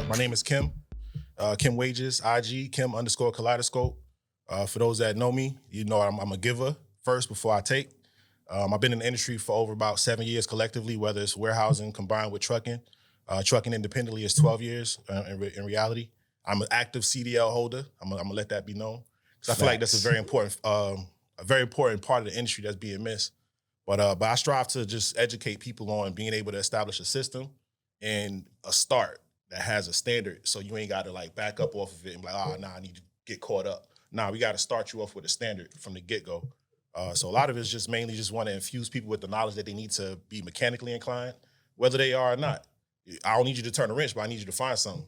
My name is Kim. Kim Wages, IG, Kim _ Kaleidoscope. For those that know me, you know I'm a giver first before I take. I've been in the industry for over about 7 years collectively, whether it's warehousing combined with trucking. Trucking independently is 12 years in reality. I'm an active CDL holder. I'm gonna let that be known. Because I feel like that's a very important part of the industry that's being missed. But I strive to just educate people on being able to establish a system and a start that has a standard, so you ain't got to like back up off of it and be like, I need to get caught up. We got to start you off with a standard from the get-go. So a lot of it's just mainly just want to infuse people with the knowledge that they need to be mechanically inclined, whether they are or not. I don't need you to turn a wrench, but I need you to find something.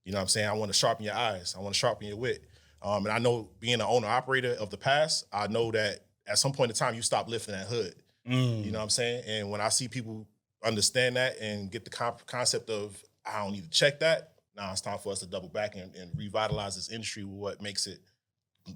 You know what I'm saying? I want to sharpen your eyes. I want to sharpen your wit. And I know being an owner-operator of the past, I know that at some point in time, you stop lifting that hood. You know what I'm saying? And when I see people understand that and get the concept of, I don't need to check that, now it's time for us to double back and revitalize this industry with what makes it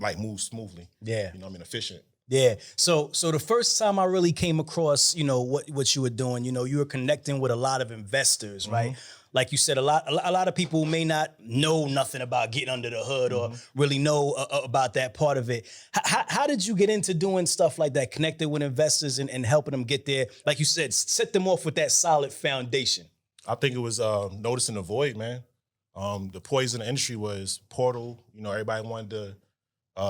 like move smoothly. Yeah. You know what I mean? Efficient. Yeah. So the first time I really came across, what you were doing, you were connecting with a lot of investors, right? Like you said, a lot of people may not know nothing about getting under the hood or really know about that part of it. How did you get into doing stuff like that, connecting with investors and helping them get there? Like you said, set them off with that solid foundation. I think it was noticing the void, man. The poison in the industry was portal. Everybody wanted to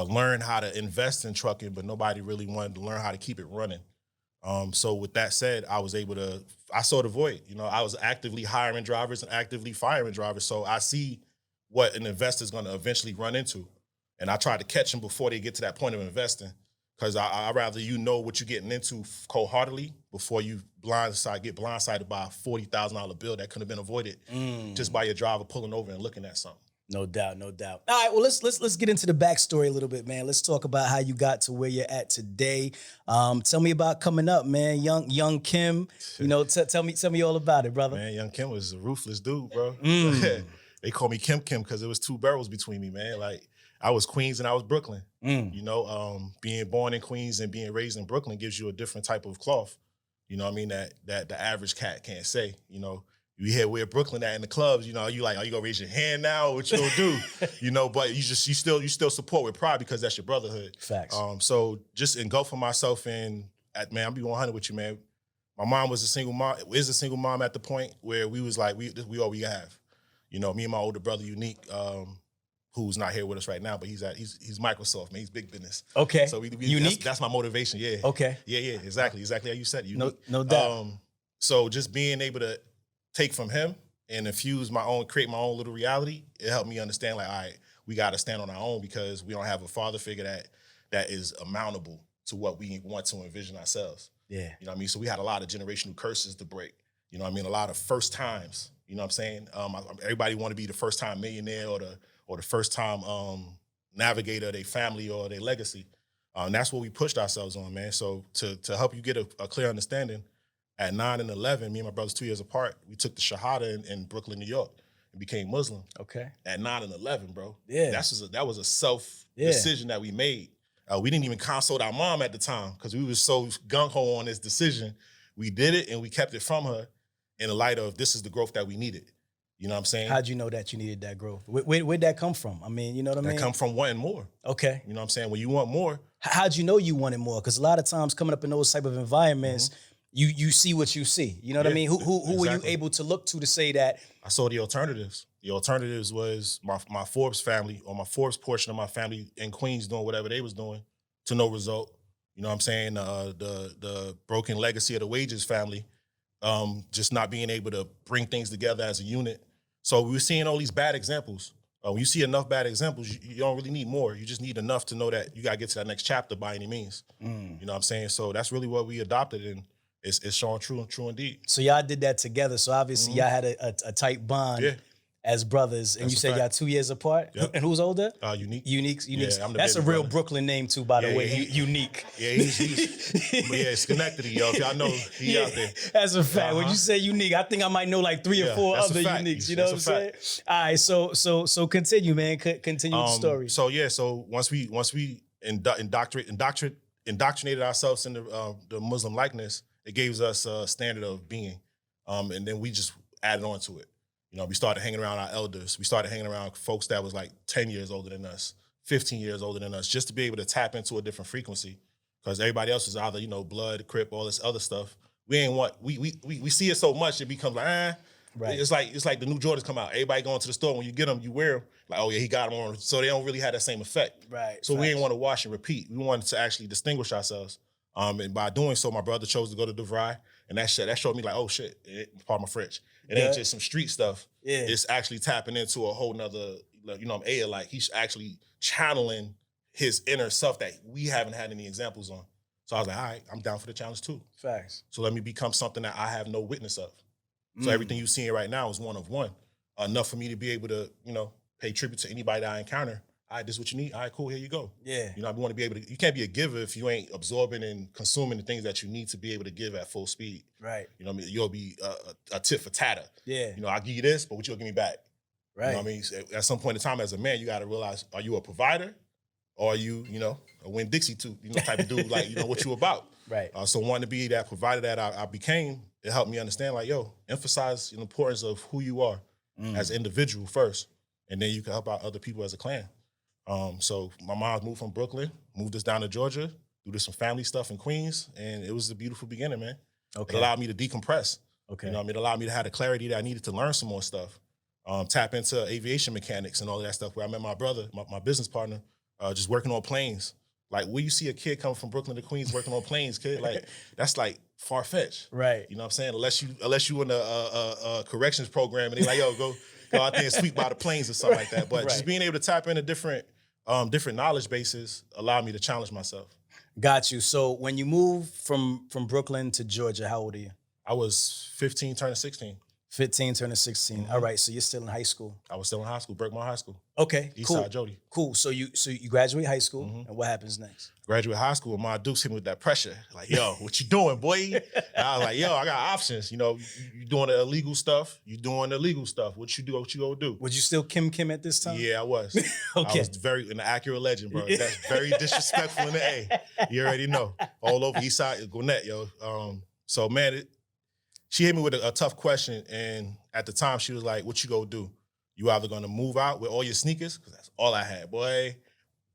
learn how to invest in trucking, but nobody really wanted to learn how to keep it running. So with that said, I saw the void. I was actively hiring drivers and actively firing drivers. So I see what an investor's going to eventually run into. And I try to catch them before they get to that point of investing. Because I'd rather what you're getting into cold-heartedly before you get blindsided by a $40,000 bill that could have been avoided just by your driver pulling over and looking at something. No doubt, no doubt. All right, well, let's get into the backstory a little bit, man. Let's talk about how you got to where you're at today. Tell me about coming up, man. Young Kim. Tell me all about it, brother. Man, young Kim was a ruthless dude, bro. They call me Kim because it was two barrels between me, man. Like I was Queens and I was Brooklyn. Being born in Queens and being raised in Brooklyn gives you a different type of cloth. You know what I mean? That the average cat can't say. You hear where Brooklyn at in the clubs, you like, are you gonna raise your hand now? What you gonna do? But you still support with pride because that's your brotherhood. Facts. So just engulfing myself in, man, I'll be 100 with you, man. My mom was a single mom at the point where we was like, we all we have. Me and my older brother, Unique, who's not here with us right now, but he's Microsoft, man. He's big business. Okay. So Unique. That's my motivation. Yeah. Okay. Yeah. Exactly how you said it. No doubt. So just being able to take from him and create my own little reality, it helped me understand like, all right, we got to stand on our own because we don't have a father figure that is amountable to what we want to envision ourselves. Yeah. You know what I mean? So we had a lot of generational curses to break. You know what I mean? A lot of first times. You know what I'm saying? Everybody want to be the first time millionaire or the first time navigator of their family or their legacy. And that's what we pushed ourselves on, man. So to help you get a clear understanding, at 9 and 11, me and my brothers 2 years apart, we took the Shahada in Brooklyn, New York, and became Muslim. Okay. At 9 and 11, bro. Yeah. That was a self-decision that we made. We didn't even consult our mom at the time because we was so gung-ho on this decision. We did it and we kept it from her in the light of this is the growth that we needed. You know what I'm saying? How'd you know that you needed that growth? Where'd that come from? I mean, you know what I mean? That come from wanting more. Okay. You know what I'm saying? When you want more. How'd you know you wanted more? Because a lot of times coming up in those type of environments, you see what you see. You know what I mean? Who were you able to look to say that? I saw the alternatives. The alternatives was my Forbes family or my Forbes portion of my family in Queens doing whatever they was doing to no result. You know what I'm saying? The broken legacy of the Wages family, just not being able to bring things together as a unit. So we were seeing all these bad examples. When you see enough bad examples, you don't really need more. You just need enough to know that you got to get to that next chapter by any means. You know what I'm saying? So that's really what we adopted, and it's showing true indeed. So y'all did that together. So obviously y'all had a tight bond as brothers. And That's you said y'all 2 years apart? Yep. And who's older? Unique. Unique. Yeah, I'm the That's a baby real brother. Brooklyn name too, by the way. Unique. Yeah, he's Schenectady, yo. If y'all know, he out there. That's a fact. When you say Unique, I think I might know like 3 or 4 that's a other fact. Uniques. You know That's what a I'm saying? All right, so continue, man. Continue the story. So once we indoctrinated ourselves in the Muslim likeness, it gave us a standard of being, and then we just added on to it. You know, we started hanging around our elders. We started hanging around folks that was like 10 years older than us, 15 years older than us, just to be able to tap into a different frequency. Because everybody else is either, you know, blood, crip, all this other stuff. We ain't want, we see it so much, it becomes like, Right. It's like the new Jordans come out. Everybody going to the store, when you get them, you wear them. Like, oh yeah, he got them on. So they don't really have that same effect. Right. So we Facts. didn't want to wash and repeat. We wanted to actually distinguish ourselves. And by doing so, my brother chose to go to DeVry. And that showed me like, oh shit, pardon my French. It ain't just some street stuff. Yeah. It's actually tapping into a whole nother, you know, like he's actually channeling his inner self that we haven't had any examples on. So I was like, all right, I'm down for the challenge too. Facts. So let me become something that I have no witness of. So everything you're seeing right now is one of one. Enough for me to be able to, you know, pay tribute to anybody that I encounter. All right, this is what you need. All right, cool, here you go. Yeah. You know, I want to be able to, you can't be a giver if you ain't absorbing and consuming the things that you need to be able to give at full speed. Right. You know what I mean? You'll be a tit for tatter. Yeah. You know, I'll give you this, but what you'll give me back. Right. You know what I mean? At some point in time as a man, you got to realize, are you a provider or are you, you know, a Winn-Dixie type of dude, like, you know, what you about. Right. So wanting to be that provider that I became, it helped me understand like, yo, emphasize the importance of who you are as an individual first, and then you can help out other people as a clan. So my mom moved from Brooklyn, moved us down to Georgia, do some family stuff in Queens, and it was a beautiful beginning, man. Okay. It allowed me to decompress. Okay. You know what I mean? It allowed me to have the clarity that I needed to learn some more stuff. Tap into aviation mechanics and all that stuff, where I met my brother, my business partner, just working on planes. Like, where you see a kid come from Brooklyn to Queens working on planes, kid, like, that's like far-fetched. Right. You know what I'm saying? Unless you in a corrections program and they like, yo, go out there and sweep by the planes or something like that. But just being able to tap into different knowledge bases allowed me to challenge myself. Got you. So when you moved from Brooklyn to Georgia, how old are you? I was 15, turning 16. 15, turning 16. All right. So you're still in high school. I was still in high school, Berkmar High School. Okay. East cool. Side Jody. Cool. So you graduate high school, and what happens next? Graduate high school, and my Dukes hit me with that pressure. Like, yo, what you doing, boy? And I was like, yo, I got options. You know, you doing the illegal stuff, you doing the legal stuff. What you gonna do? Was you still Kim at this time? Yeah, I was. Okay. I was very an accurate legend, bro. That's very disrespectful in the A. You already know. All over East Side, Gwinnett, yo. So man, she hit me with a tough question, and at the time she was like, what you gonna do? You either gonna move out with all your sneakers, because that's all I had, boy.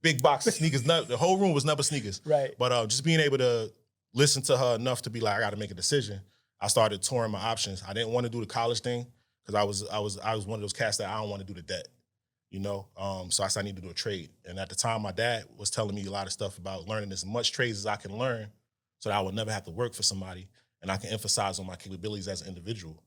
Big box of sneakers. The whole room was never sneakers. Right. But just being able to listen to her enough to be like, I got to make a decision. I started touring my options. I didn't want to do the college thing because I was one of those cats that I don't want to do the debt. You know, so I said I need to do a trade. And at the time, my dad was telling me a lot of stuff about learning as much trades as I can learn, so that I would never have to work for somebody, and I can emphasize on my capabilities as an individual.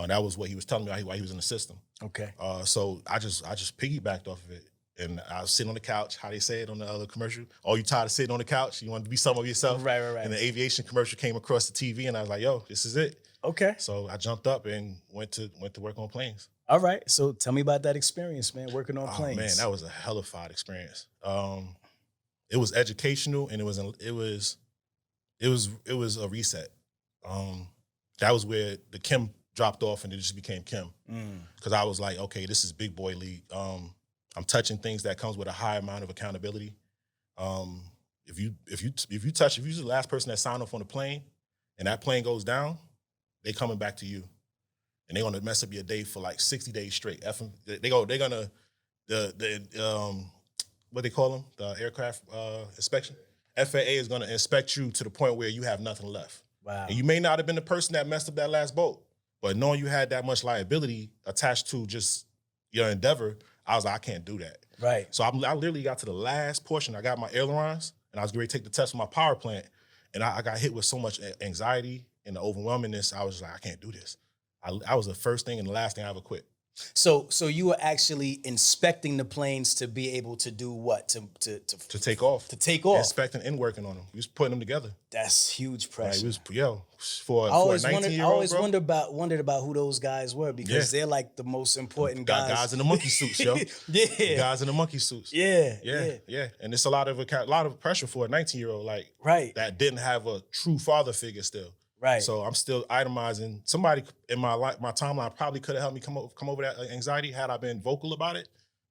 That was what he was telling me while he was in the system. Okay. So I just piggybacked off of it. And I was sitting on the couch, how they say it on the other commercial. Oh, you tired of sitting on the couch? You want to be some of yourself? Right. And the aviation commercial came across the TV, and I was like, yo, this is it. Okay. So I jumped up and went to work on planes. All right. So tell me about that experience, man, working on planes. Man, that was a hellified experience. It was educational, and it was a reset. That was where the Kim dropped off, and it just became Kim. Because I was like, okay, this is big boy league. I'm touching things that comes with a high amount of accountability. If you're the last person that signed off on the plane, and that plane goes down, they coming back to you, and they're gonna mess up your day for like 60 days straight. They're gonna what they call them, the aircraft inspection. FAA is gonna inspect you to the point where you have nothing left. Wow. And you may not have been the person that messed up that last boat, but knowing you had that much liability attached to just your endeavor, I was like, I can't do that. Right. So I literally got to the last portion. I got my ailerons, and I was ready to take the test for my power plant, and I got hit with so much anxiety and the overwhelmingness. I was just like, I can't do this. I was the first thing and the last thing I ever quit. So you were actually inspecting the planes to be able to do what? To take off. To take off. Inspecting and working on them. We was putting them together. That's huge pressure. Like, for a 19-year-old, I always wondered about who those guys were, because they're like the most important guys. Guys in the monkey suits, yo. Yeah. Guys in the monkey suits. Yeah. And it's a lot of pressure for a 19-year-old, like, that didn't have a true father figure still. Right. So I'm still itemizing. Somebody in my timeline probably could have helped me come over that anxiety had I been vocal about it.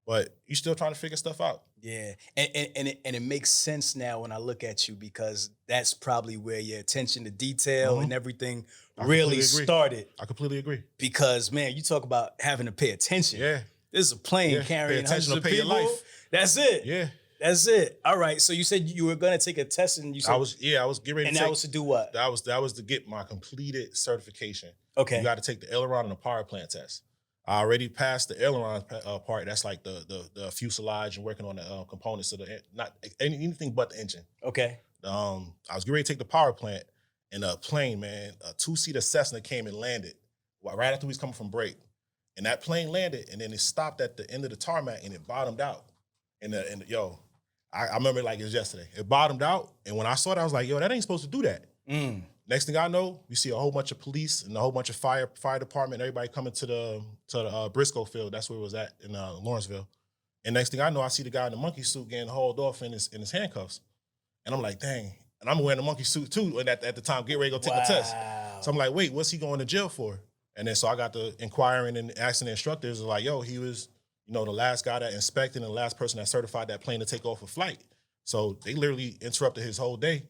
But you're still trying to figure stuff out. Yeah, and it makes sense now when I look at you, because that's probably where your attention to detail and everything really started. I completely agree. Because, man, you talk about having to pay attention. Yeah. This is a plane carrying hundreds of people. Your life. That's it. Yeah. That's it. All right. So you said you were going to take a test, and you said I was getting ready to take. And that was to do what? That was to get my completed certification. Okay. You got to take the aileron and the power plant test. I already passed the aileron part. That's like the fuselage and working on the components of the not anything but the engine. Okay. I was getting ready to take the power plant, and a plane, man, a 2-seater Cessna came and landed right after we was coming from break. And that plane landed, and then it stopped at the end of the tarmac, and it bottomed out. I remember it like it was yesterday. It bottomed out, and when I saw it, I was like, yo, that ain't supposed to do that. Next thing I know, we see a whole bunch of police and a whole bunch of fire department, everybody coming to the Briscoe field. That's where it was at in Lawrenceville. And next thing I know, I see the guy in the monkey suit getting hauled off in his handcuffs. And I'm like, dang. And I'm wearing a monkey suit too, and at the time, get ready to go take a test. So I'm like, wait, what's he going to jail for? And then so I got to inquiring and asking the instructors, like, yo, he was, the last guy that inspected and the last person that certified that plane to take off a flight. So they literally interrupted his whole day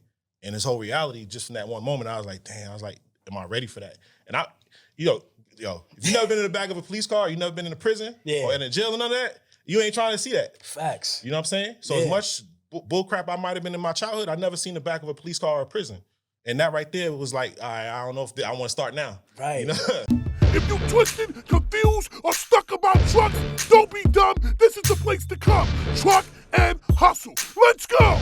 and his whole reality just in that one moment. I was like, damn, am I ready for that? And if you've never been in the back of a police car, you never been in a prison or in a jail and none of that, you ain't trying to see that. Facts. You know what I'm saying? So as much bull crap I might have been in my childhood, I never seen the back of a police car or a prison. And that right there was like, I don't know if I want to start now. Right. If you twisted, confused, or stuck about trucks, don't be dumb. This is the place to come. Truck and hustle. Let's go.